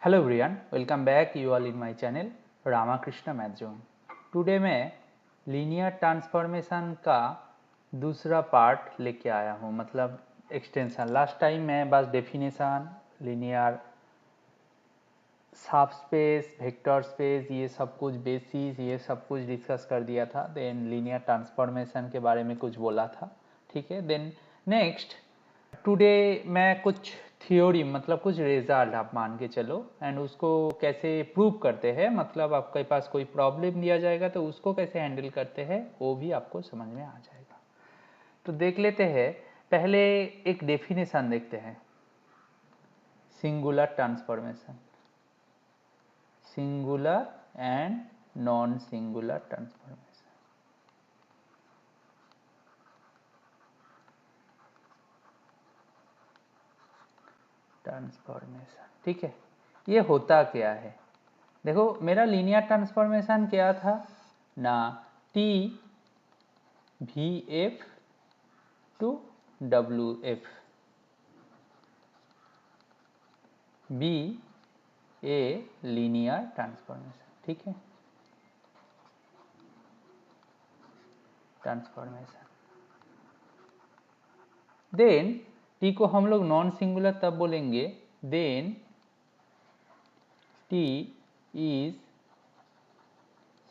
Hello everyone, welcome back you all in my channel Ramakrishna math zone. Today मैं linear transformation का दूसरा part लेके आया हूँ, मतलब एक्सटेंशन। लास्ट टाइम मैं बस डेफिनेशन, लीनियर सब स्पेस, वेक्टर स्पेस, ये सब कुछ बेसिस, ये सब कुछ डिस्कस कर दिया था। देन लीनियर ट्रांसफॉर्मेशन के बारे में कुछ बोला था, ठीक है। देन नेक्स्ट टुडे मैं कुछ थ्योरी, मतलब कुछ रिजल्ट आप मान के चलो, एंड उसको कैसे प्रूव करते हैं, मतलब आपके पास कोई प्रॉब्लम दिया जाएगा तो उसको कैसे हैंडल करते हैं वो भी आपको समझ में आ जाएगा। तो देख लेते हैं, पहले एक डेफिनेशन देखते हैं। Singular transformation, singular and non singular transformation. Transformation, ठीक है। ये होता क्या है? देखो, मेरा लीनियर ट्रांसफॉर्मेशन क्या था ना, T V F to W F, be a linear transformation, ठीक है। ट्रांसफॉर्मेशन, देन टी को हम लोग नॉन सिंगुलर तब बोलेंगे then T is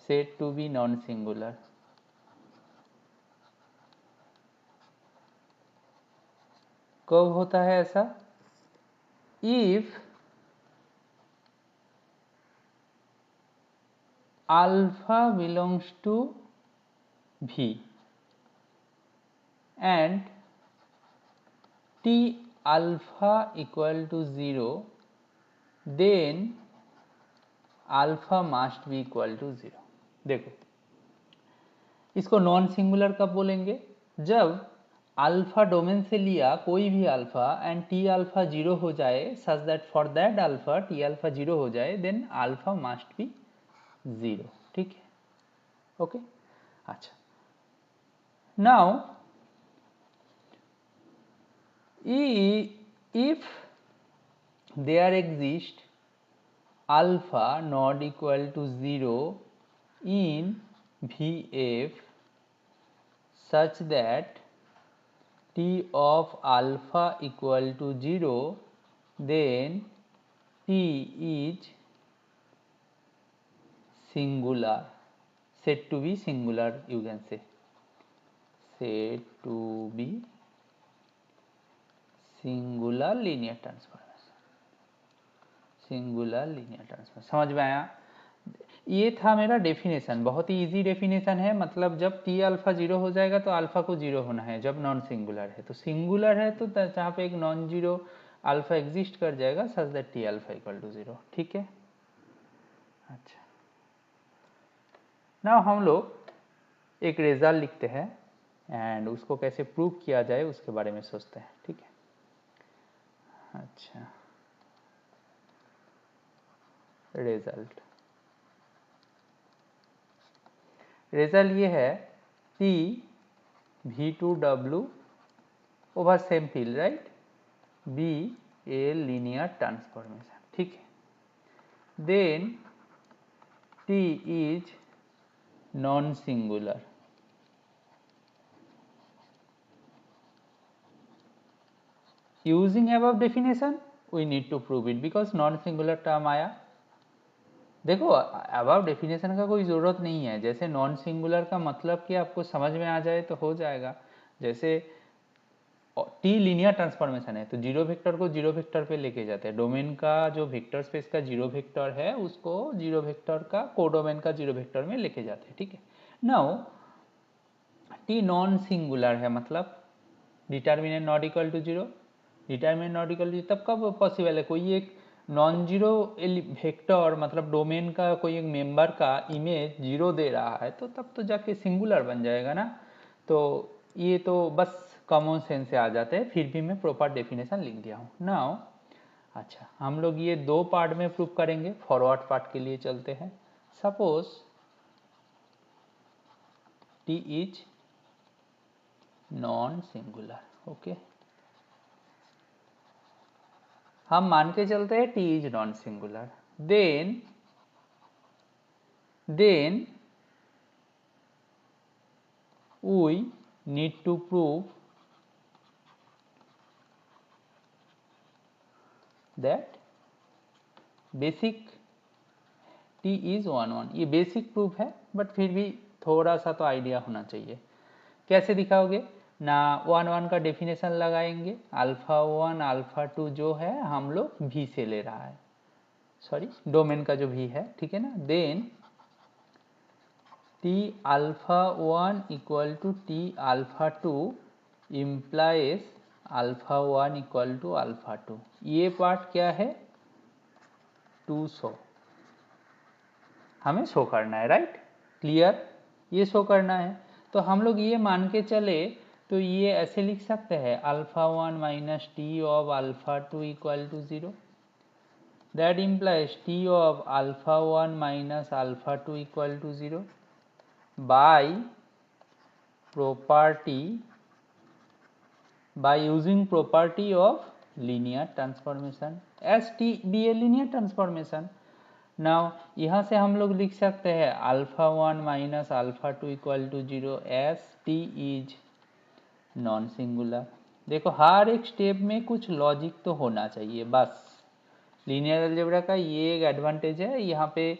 said to be non singular. कब होता है ऐसा? If alpha belongs to V and T alpha equal to 0, then alpha must be equal to 0। देखो, इसको नॉन सिंगुलर कब बोलेंगे? जब अल्फा डोमेन से लिया कोई भी अल्फा एंड टी अल्फा 0 हो जाए, such that for that alpha T alpha 0 हो जाए, देन अल्फा मस्ट बी 0, ठीक है। ओके, अच्छा। Now if there exists alpha not equal to 0 in Vf such that t of alpha equal to 0, then t is singular, said to be singular, you can say, said to be singular linear transformation, singular linear transformation. समझ में आया? ये था मेरा definition, बहुत ही easy definition है। मतलब जब टी अल्फा 0 हो जाएगा तो अल्फा को 0 होना है, जब नॉन सिंगुलर है। तो सिंगुलर है तो जहाँ पे एक नॉन जीरो अल्फा एग्जिस्ट कर जाएगा, such that T alpha equal to 0, ठीक है। अच्छा, ना हम लोग एक रिजल्ट लिखते हैं एंड उसको कैसे प्रूव किया जाए उसके बारे में सोचते हैं, ठीक है। अच्छा, रिजल्ट ये है, T V to W over same field, right, be a linear transformation, ठीक है। Then T is non singular. Using above definition we need to prove it, because non singular term आया। देखो, अबव डेफिनेशन का कोई ज़रूरत नहीं है। जैसे नॉन सिंगुलर का मतलब कि आपको समझ में आ जाए तो हो जाएगा। जैसे टी लीनियर ट्रांसफॉर्मेशन है तो जीरो वेक्टर को जीरो वेक्टर पे लेके जाते हैं। डोमेन का जो वेक्टर स्पेस का जीरो वेक्टर है उसको जीरो वेक्टर का कोडोमेन का जीरो वेक्टर में लेके जाते हैं, ठीक है। नाउ टी नॉन सिंगुलर है, मतलब determinant not equal to 0, determinant not equal to, तब कब पॉसिबल है? कोई एक नॉन जीरो वेक्टर, मतलब डोमेन का कोई एक मेंबर का इमेज 0 दे रहा है, तो तब तो जाके सिंगुलर बन जाएगा ना। तो ये तो बस कॉमन सेंस से आ जाते हैं, फिर भी मैं प्रॉपर डेफिनेशन लिख दिया हूँ नाउ। अच्छा, हम लोग ये दो पार्ट में प्रूव करेंगे। फॉरवर्ड पार्ट के लिए चलते हैं। Suppose T is non singular, okay. हम मान के चलते हैं T is non singular, then we need to prove that basic T is 1 1। ये बेसिक प्रूफ है बट फिर भी थोड़ा सा तो आइडिया होना चाहिए। कैसे दिखाओगे ना, 1 1 का डेफिनेशन लगाएंगे, अल्फा 1 अल्फा 2 जो है हम लोग V से ले रहा है, सॉरी डोमेन का जो V है, ठीक है ना। Then T alpha 1 equal to T alpha 2 implies alpha 1 equal to alpha 2। ये पार्ट क्या है, 200 हमें शो करना है, राइट, क्लियर, ये शो करना है। तो हम लोग ये मान के चले तो ये ऐसे लिख सकते हैं alpha 1 minus T of alpha 2 equal to 0, that implies T of alpha 1 minus alpha 2 equal to 0 by using property of linear transformation as T be a linear transformation। Now यहाँ से हम लोग लिख सकते हैं alpha 1 minus alpha 2 equal to 0 as T is non singular. देखो हर एक स्टेप में कुछ लॉजिक तो होना चाहिए, बस लीनियर अलजेब्रा का ये एक एडवांटेज है, यहाँ पे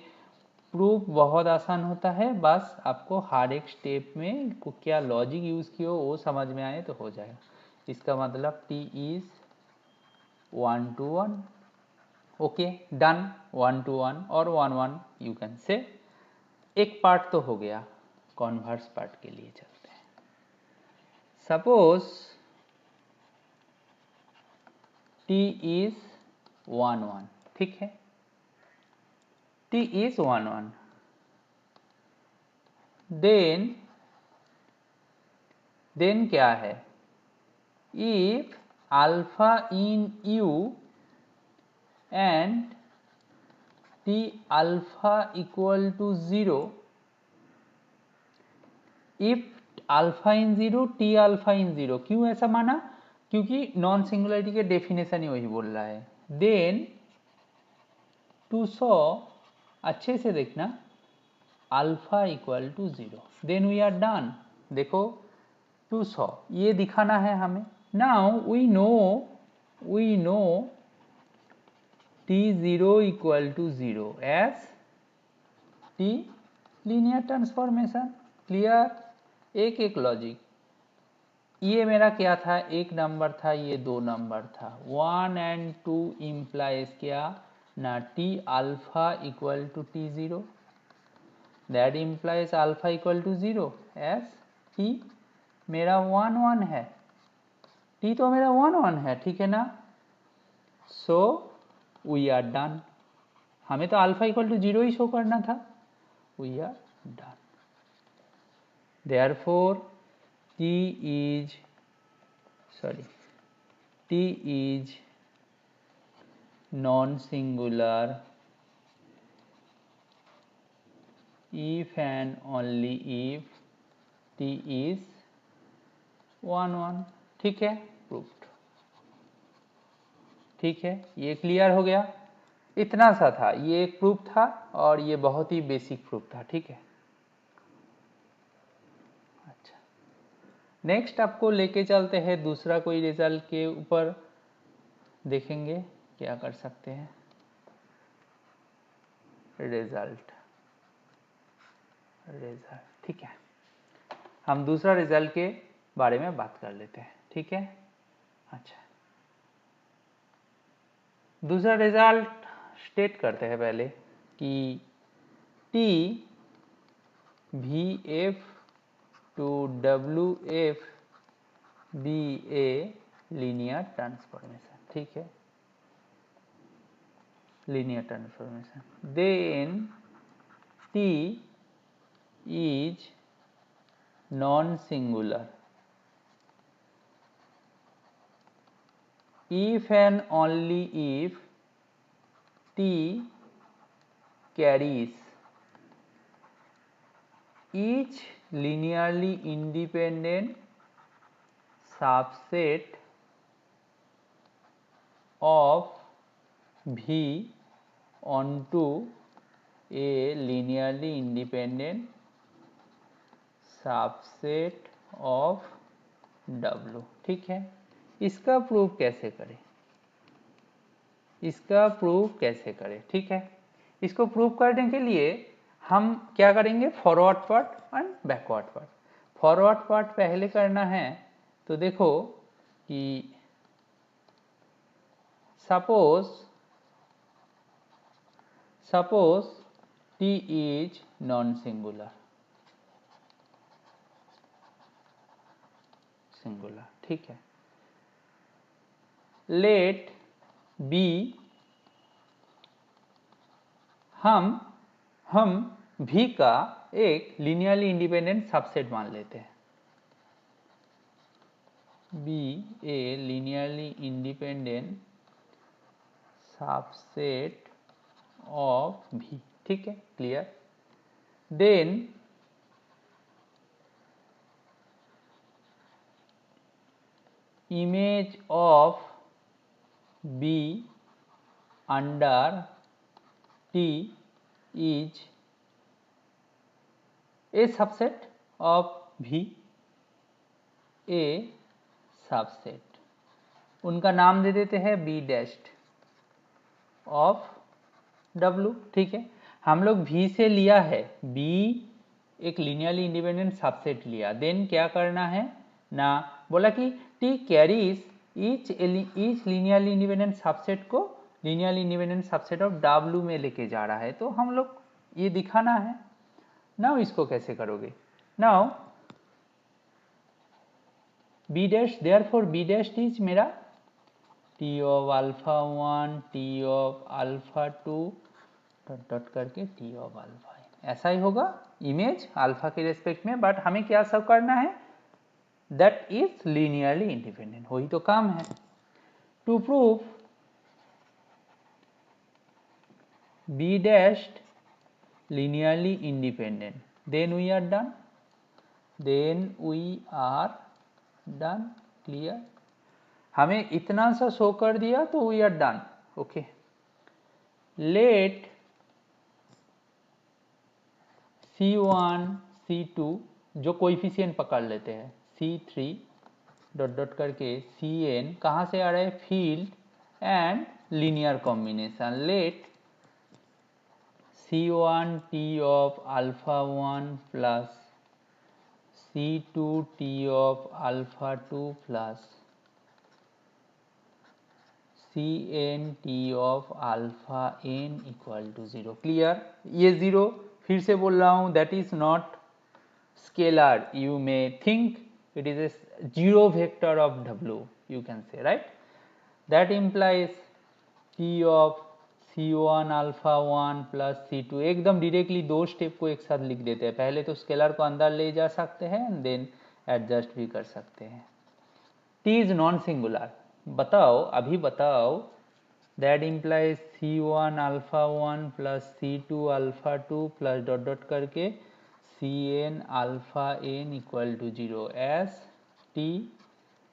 प्रूफ बहुत आसान होता है, बस आपको हर एक स्टेप में क्या लॉजिक यूज़ किया वो समझ में आए तो हो जाएगा। इसका मतलब T is 1 to 1, okay done, 1 to 1 और 1 1 यू कैन से। एक पार्ट तो हो गया, कॉन्वर्स पार्ट के लिए चलते हैं। सपोज T इज 1 1, ठीक है, T इज 1 1, देन क्या है, if alpha in you and T alpha equal to 0, if alpha in 0 T alpha in 0, क्यों ऐसा माना, क्योंकि नॉन सिंगुलरिटी के डेफिनेशन ही वही बोल रहा है। देन टू सो अच्छे से देखना alpha equal to 0, then we are done. देखो टू सो ये दिखाना है हमें। Now we know T0 equal to 0 as T linear transformation, clear, एक एक लॉजिक। ये मेरा क्या था, एक नंबर था, ये 2 नंबर था, 1 and 2 इम्प्लाइज क्या ना, T alpha equal to T0, that implies alpha equal to 0 as T मेरा 1 1 है, T तो मेरा 1 1 है, ठीक है ना। सो वी आर डन, हमें तो अल्फा इक्वल टू 0 ही शो करना था, we are done. Therefore T is non singular if and only if T is 1 1, ठीक है, प्रूफ्ड, ठीक है, ये क्लियर हो गया। इतना सा था, ये एक प्रूफ था और ये बहुत ही बेसिक प्रूफ था, ठीक है। अच्छा, नेक्स्ट आपको लेके चलते हैं दूसरा कोई रिजल्ट के ऊपर, देखेंगे क्या कर सकते हैं। रिजल्ट, ठीक है, हम दूसरा रिजल्ट के बारे में बात कर लेते हैं, ठीक है। अच्छा, दूसरा रिजल्ट स्टेट करते हैं पहले कि T VF to WF be a linear transformation, ठीक है, linear transformation, then T is non singular if and only if T carries each linearly independent subset of V onto a linearly independent subset of W। ठीक है, इसका proof कैसे करें, इसका proof कैसे करें? ठीक है, इसको प्रूफ करने के लिए हम क्या करेंगे, forward part and backward part. Forward part पहले करना है तो देखो कि suppose T is non singular, ठीक है। लेट बी, हम V का एक लीनियरली इंडिपेंडेंट सबसेट मान लेते हैं। B a linearly independent subset of V। ठीक है, clear. Then image of B under T is a subset of V, a subset, उनका नाम दे देते हैं B डैश्ड ऑफ W। ठीक है, हम लोग V से लिया है, B एक लीनियरली इंडिपेंडेंट सबसेट लिया। देन क्या करना है ना, बोला कि T carries each linearly independent subset को linearly independent subset of W में लेके जा रहा है। तो हम लोग ये दिखाना है। नाउ इसको कैसे करोगे, now B dash, therefore B dash is मेरा T of alpha 1 T of alpha 2 dot dot करके T ऑफ अल्फा, ऐसा ही होगा इमेज अल्फा के रेस्पेक्ट में। बट हमें क्या सब करना है, दैट इज लीनियरली इंडिपेंडेंट, वही तो काम है। To prove B dashed linearly independent, then we are done, clear। हमें इतना सा शो कर दिया तो we are done. Okay, let C1 C2 जो कोएफिशिएंट पकड़ लेते हैं, C3 डॉट डॉट करके Cn कहाँ से आ रहा है, field and linear combination. Let C1 T of alpha 1 plus C2 T of alpha 2 plus Cn T of alpha n equal to 0। Clear, ये 0 फिर से बोल रहा हूँ, that is not scalar, you may think it is a zero vector of W, you can say, right? That implies T of C1 alpha 1 plus C2, एकदम directly दो step को एक साथ लिख देते हैं। पहले तो स्केलर को अंदर ले जा सकते हैं एंड देन एडजस्ट भी कर सकते हैं। T इज नॉन सिंगुलर, बताओ अभी बताओ, that implies C1 alpha 1 plus C2 alpha 2 plus dot dot करके Cn alpha n equal to 0 as T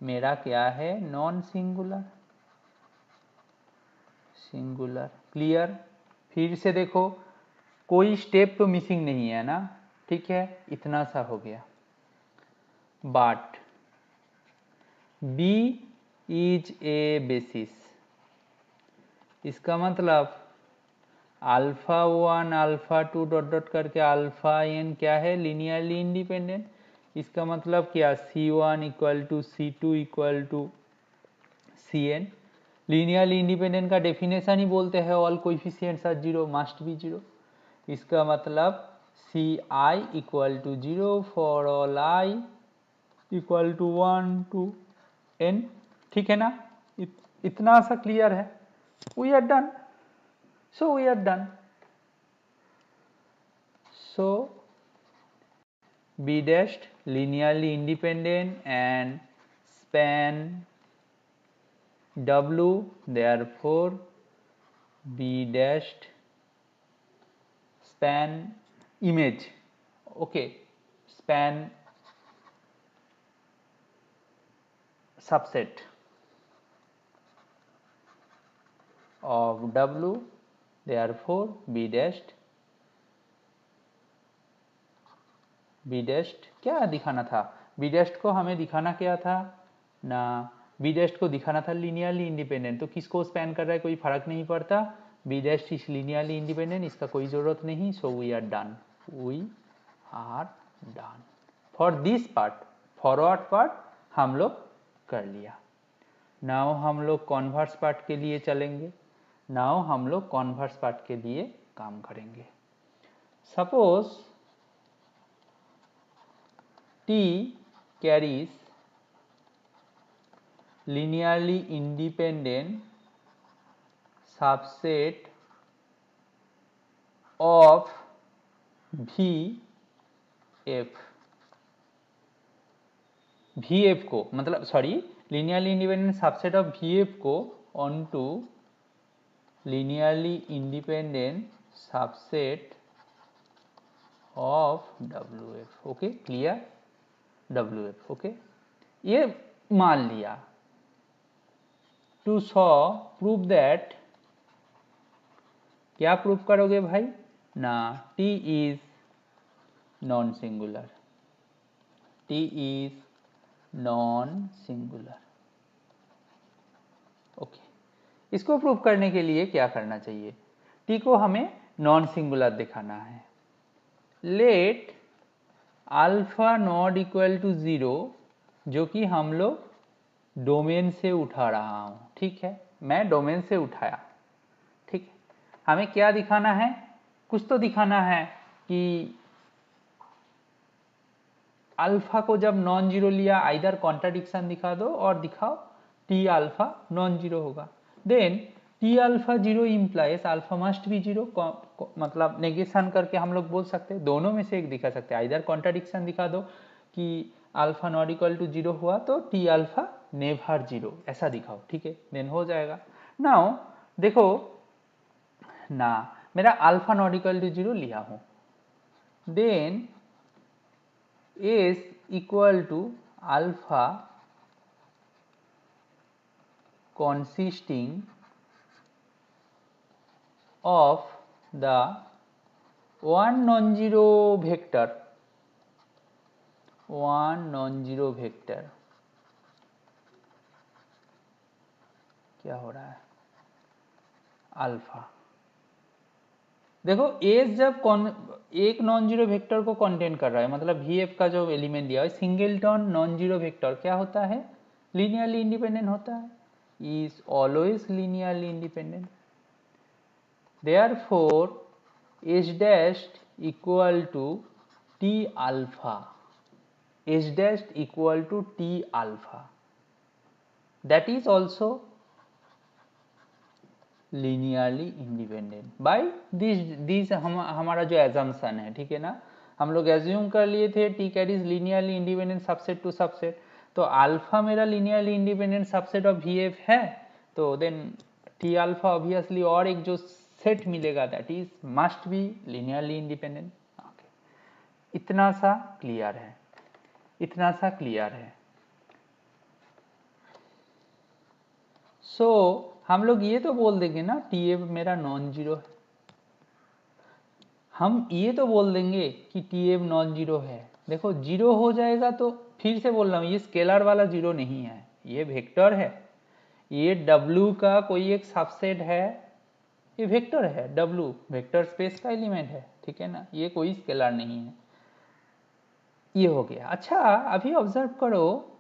मेरा क्या है, नॉन सिंगुलर, सिंगुलर। क्लियर, फिर से देखो कोई स्टेप तो मिसिंग नहीं है ना, ठीक है, इतना सा हो गया। But B is a basis, इसका मतलब अल्फा 1 अल्फा 2 डॉट डॉट करके अल्फा n क्या है, लीनियरली इंडिपेंडेंट। इसका मतलब क्या, C1 equal to C2 equal to Cn। Linearly independent का डेफिनेशन ही बोलते हैं all coefficients are 0 must be 0। इसका मतलब Ci equal to 0 for all i equal to 1 to n। ठीक है ना, इतना सा क्लियर है। We are done, so we are done। So B dashed linearly independent and span W, therefore B dashed span image, okay, span subset of W, therefore B dashed क्या दिखाना था? B dashed को हमें दिखाना क्या था ना, B dashed को दिखाना था लीनियरली इंडिपेंडेंट। तो किसको स्पैन कर रहा है कोई फर्क नहीं पड़ता, B dashed is linearly independent, इसका कोई जरूरत नहीं। So we are done, for this part. Forward part हम लोग कर लिया। नाउ हम लोग कॉन्वर्स पार्ट के लिए चलेंगे। नाउ हम लोग कॉन्वर्स पार्ट के लिए काम करेंगे। Suppose T carries linearly independent subset of VF को मतलब linearly independent subset of VF को onto linearly independent subset of WF। Okay clear, WF okay. ये मान लिया। टू सॉ प्रूव दैट, क्या प्रूव करोगे भाई ना, T is non singular, T is non singular. Okay, इसको प्रूव करने के लिए क्या करना चाहिए, T को हमें नॉन सिंगुलर दिखाना है। Let alpha not equal to 0, जो कि हम लोग डोमेन से उठा रहा हूं, ठीक है, मैं डोमेन से उठाया, ठीक है। हमें क्या दिखाना है, कुछ तो दिखाना है कि अल्फा को जब नॉन जीरो लिया, आइदर कॉन्ट्राडिक्शन दिखा दो और दिखाओ टी अल्फा नॉन जीरो होगा। Then T alpha zero implies alpha must be zero, मतलब नेगेशन करके हम लोग बोल सकते हैं, दोनों में से एक दिखा सकते हैं। आइदर कॉन्ट्राडिक्शन दिखा दो कि alpha not equal to zero हुआ तो टी अल्फा नेवर जीरो, ऐसा दिखाओ, ठीक है, देन हो जाएगा। नाउ देखो ना, मेरा alpha not equal to zero लिया हूं, then is equal to alpha consisting of the one non-zero vector, क्या हो रहा है, अल्फा। देखो एज जब एक नॉन जीरो वेक्टर को कंटेन कर रहा है, मतलब VF का जो एलिमेंट दिया है सिंगलटन नॉन जीरो वेक्टर, क्या होता है, लीनियरली इंडिपेंडेंट होता है, is always linearly independent. Therefore H dashed equal to T alpha, H dashed equal to T alpha, that is also linearly independent by this हमारा जो assumption है, ठीक है ना, हम लोग एज्यूम कर लिए थे T carries linearly independent subset to subset, तो अल्फा मेरा linearly independent subset of VF है, तो देन टी अल्फा ऑब्वियसली और एक जो सेट मिलेगा that is must be linearly independent. इतना सा क्लियर है, इतना सा क्लियर है। सो हम लोग ये तो बोल देंगे ना TA मेरा नॉन जीरो है, हम ये तो बोल देंगे कि TA नॉन जीरो है। देखो जीरो हो जाएगा तो फिर से बोल रहा हूँ, ये स्केलर वाला जीरो नहीं है, ये वेक्टर है, ये W का कोई एक सबसेट है, ये वेक्टर है, W वेक्टर स्पेस का एलिमेंट है, ठीक है ना, ये कोई स्केलर नहीं है। ये हो गया। अच्छा अभी ऑब्जर्व करो,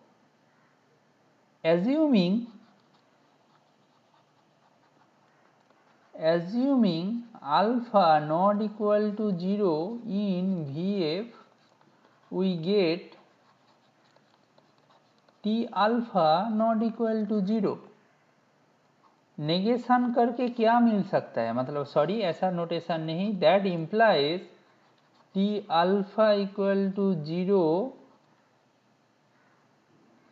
assuming alpha not equal to 0 in VF, we get T alpha not equal to 0। Negation करके क्या मिल सकता है, मतलब सॉरी ऐसा नोटेशन नहीं, that implies T alpha equal to 0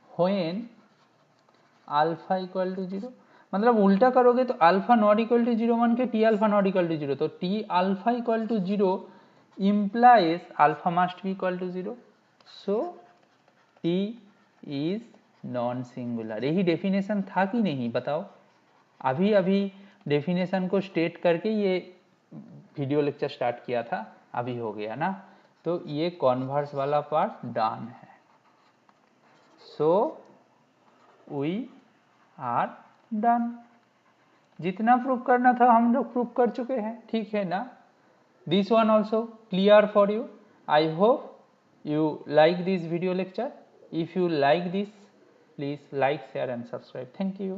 when alpha equal to 0, मतलब उल्टा करोगे तो अल्फा नॉट इक्वल टू 0 मान के T alpha not equal to 0, तो T alpha equal to 0 implies alpha must be equal to 0, so T is non singular. यही definition था कि नहीं बताओ, अभी अभी डेफिनेशन को स्टेट करके ये वीडियो लेक्चर स्टार्ट किया था, अभी हो गया ना। तो ये कॉन्वर्स वाला पार्ट डन है। So we are done. जितना प्रूव करना था हम लोग प्रूव कर चुके हैं, ठीक है ना। This one also clear for you. I hope you like this video lecture. If you like this, please like, share and subscribe. Thank you.